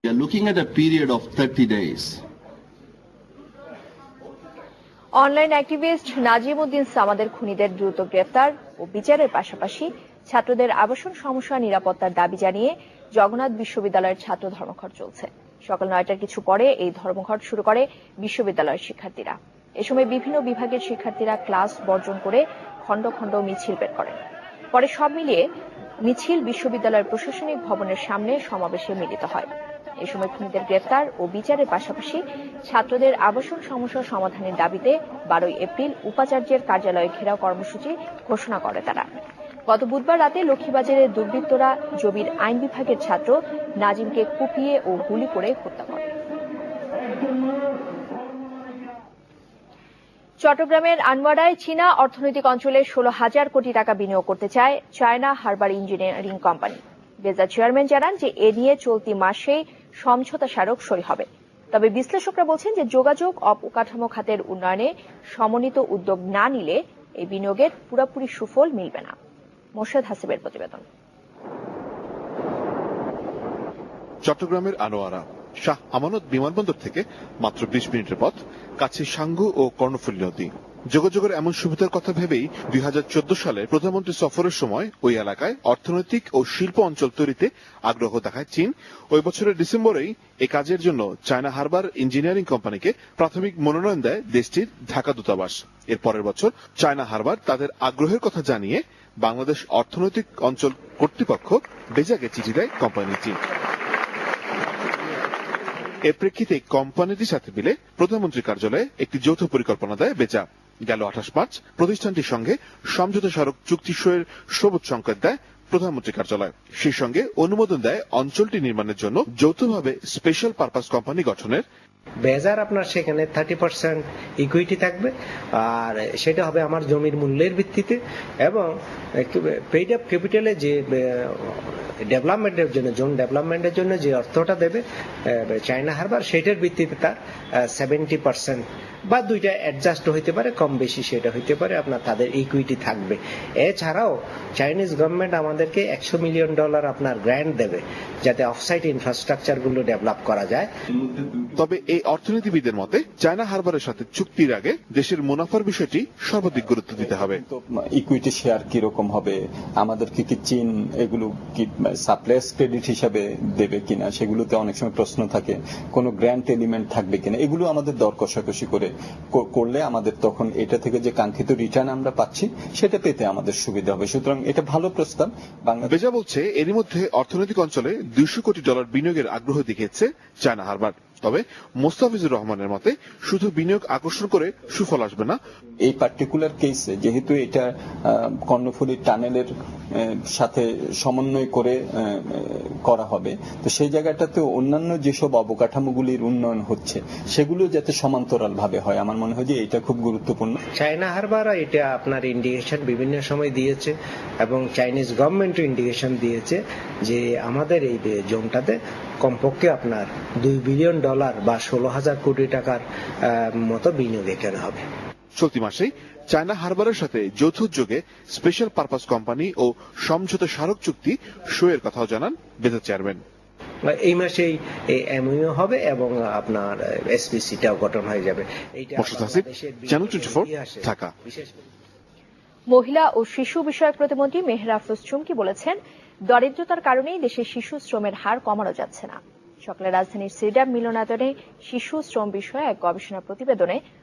We are looking at a period of 30 days. Online activist Nazim Uddin সামাদের খুনিদের দ্রুত গ্রেফতার ও বিচারের পাশাপাশি ছাত্রদের আবাসন সমস্যা নিরাপত্তার দাবি জানিয়ে জগন্নাথ বিশ্ববিদ্যালয়ের ছাত্র ধর্মঘট চলছে। সকাল 9টার কিছু পরে এই ধর্মঘট শুরু করে বিশ্ববিদ্যালয়ের শিক্ষার্থীরা। এ সময় বিভিন্ন বিভাগের শিক্ষার্থীরা ক্লাস বর্জন করে খণ্ড খণ্ড মিছিল বের করেন। পরে সব মিলিয়ে মিছিল বিশ্ববিদ্যালয়ের প্রশাসনিক ভবনের সামনে সমাবেশে মিলিত হয়। এ সময় খুনিদের গ্রেফতার ও বিচারের পাশাপাশি ছাত্রদের আবাসন সমস্যা সমাধানের দাবিতে 12 এপ্রিল উপাচার্যের কার্যালয়ে ঘেরাও কর্মসূচি ঘোষণা করে তারা। গত বুধবার রাতে লক্ষ্মীবাজারে দুর্বৃত্তরা জবির আইন বিভাগের ছাত্র নাজিমকে কুপিয়ে ও গুলি করে হত্যা করে। চট্টগ্রামের আনোয়ারায় চীনা অর্থনৈতিক অঞ্চলে 16,000 কোটি টাকা বিনিয়োগ করতে চায় চায়না হারবার ইঞ্জিনিয়ারিং কোম্পানি। বেজা চেয়ারম্যান জানান যে এ নিয়ে চলতি মাসেই সমঝোতা স্মারক সই হবে। তবে বিশ্লেষকরা বলছেন যে যোগাযোগ অবকাঠামো খাতের উন্নয়নে সমন্বিত উদ্যোগ না নিলে এই বিনিয়োগের পুরোপুরি সুফল মিলবে না। মোর্শেদ হাসিবের প্রতিবেদন। চট্টগ্রামের আনোয়ারা শাহ আমানত বিমানবন্দর থেকে মাত্র 20 মিনিটের পথ, কাছে সাঙ্গু ও কর্ণফুলী নদী। যোগাযোগের এমন সুবিধার কথা ভেবেই 2014 সালে প্রধানমন্ত্রী সফরের সময় ওই এলাকায় অর্থনৈতিক ও শিল্প অঞ্চল তৈরিতে আগ্রহ দেখায় চীন। ওই বছরের ডিসেম্বরেই এই কাজের জন্য চায়না হারবার ইঞ্জিনিয়ারিং কোম্পানিকে প্রাথমিক মনোনয়ন দেয় দেশটির ঢাকা দূতাবাস। এর পরের বছর চায়না হারবার তাদের আগ্রহের কথা জানিয়ে বাংলাদেশ অর্থনৈতিক অঞ্চল কর্তৃপক্ষ বেজাকে চিঠি দেয় কোম্পানিটি। এর প্রেক্ষিতে কোম্পানিটির সাথে মিলে প্রধানমন্ত্রীর কার্যালয়ে একটি যৌথ পরিকল্পনা দেয় বেজা। গেল 28 মার্চ প্রতিষ্ঠানটির সঙ্গে সমঝোতা স্মারক চুক্তি সইয়ের সবুজ সংকেত দেয় প্রধানমন্ত্রী কার্যালয়। সেই সঙ্গে অনুমোদন দেয় অঞ্চলটি নির্মাণের জন্য যৌথভাবে স্পেশাল পারপাস কোম্পানি গঠনের। বেজার আপনার সেখানে 30% ইকুইটি থাকবে, আর সেটা হবে আমার জমির মূল্যের ভিত্তিতে, এবং পেইড আপ ক্যাপিটালে যে ডেভেলপমেন্টের জন্য, জোন ডেভেলপমেন্টের জন্য যে অর্থটা দেবে চায়না হারবার, সেটার ভিত্তিতে তার 70% বা দুইটা অ্যাডজাস্ট হইতে পারে, কম বেশি সেটা হইতে পারে, আপনার তাদের ইকুইটি থাকবে। এছাড়াও চাইনিজ গভর্নমেন্ট আমাদেরকে $100 মিলিয়ন আপনার গ্র্যান্ট দেবে যাতে অফসাইট ইনফ্রাস্ট্রাকচার গুলো ডেভেলপ করা যায়। তবে এই অর্থনীতিবিদের মতে চায়না হারবারের সাথে চুক্তির আগে দেশের মুনাফার বিষয়টি সর্বাধিক গুরুত্ব দিতে হবে। ইকুইটি শেয়ার কিরকম হবে, আমাদেরকে কি চীন এগুলো কি সাপ্লাইস ক্রেডিট হিসাবে দেবে কিনা, সেগুলোতে অনেক সময় প্রশ্ন থাকে। কোনো গ্র্যান্ট এলিমেন্ট থাকবে কিনা, এগুলো আমাদের দর কষাকষি করলে আমাদের তখন এটা থেকে যে কাঙ্ক্ষিত রিটার্ন আমরা পাচ্ছি সেটা পেতে আমাদের সুবিধা হবে। সুতরাং এটা ভালো প্রস্তাব। বেজা বলছে এরই মধ্যে অর্থনৈতিক অঞ্চলে $200 কোটি বিনিয়োগের আগ্রহ দেখিয়েছে চায়না হারবার। তবে মোস্তাফিজুর রহমানের মতে শুধু বিনিয়োগ আকর্ষণ করে সুফল আসবে না। এই পার্টিকুলার কেসে যেহেতু এটা কর্ণফুলী টানেলের সাথে সমন্বয় করে করা হবে, তো সেই জায়গাটাতে অন্যান্য যেসব অবকাঠামোগুলির উন্নয়ন হচ্ছে সেগুলো যাতে সমান্তরাল ভাবে হয়, আমার মনে হয় যে এটা খুব গুরুত্বপূর্ণ। চায়না হারবার এটা আপনার ইন্ডিকেশন বিভিন্ন সময় দিয়েছে, এবং চাইনিজ গভর্নমেন্টও ইন্ডিকেশন দিয়েছে যে আমাদের এই জোনটাতে কমপক্ষে আপনার $2 বিলিয়ন বা 16,000 কোটি টাকার মতো বিনিয়োগ এখানে হবে। চলতি মাসেই চায়না হারবারের সাথে যৌথ উদ্যোগে স্পেশাল পারপাস কোম্পানি ও সমঝোতা স্মারক চুক্তি সইয়ের কথাও জানান বেজা চেয়ারম্যান। এই মাসেই এমইও হবে এবং আপনার এসপিসিটাও গঠন হয়ে যাবে। মোর্শেদ হাসিব, চ্যানেল 24, ঢাকা। মহিলা ও শিশু বিষয়ক প্রতিমন্ত্রী মেহের আফরোজ চুমকি বলেছেন, দরিদ্রতার কারণেই দেশে শিশু শ্রমের হার কমানো যাচ্ছে না। সকালে রাজধানীর সিডাম মিলনায়তনে শিশু শ্রম বিষয়ে এক গবেষণা প্রতিবেদনে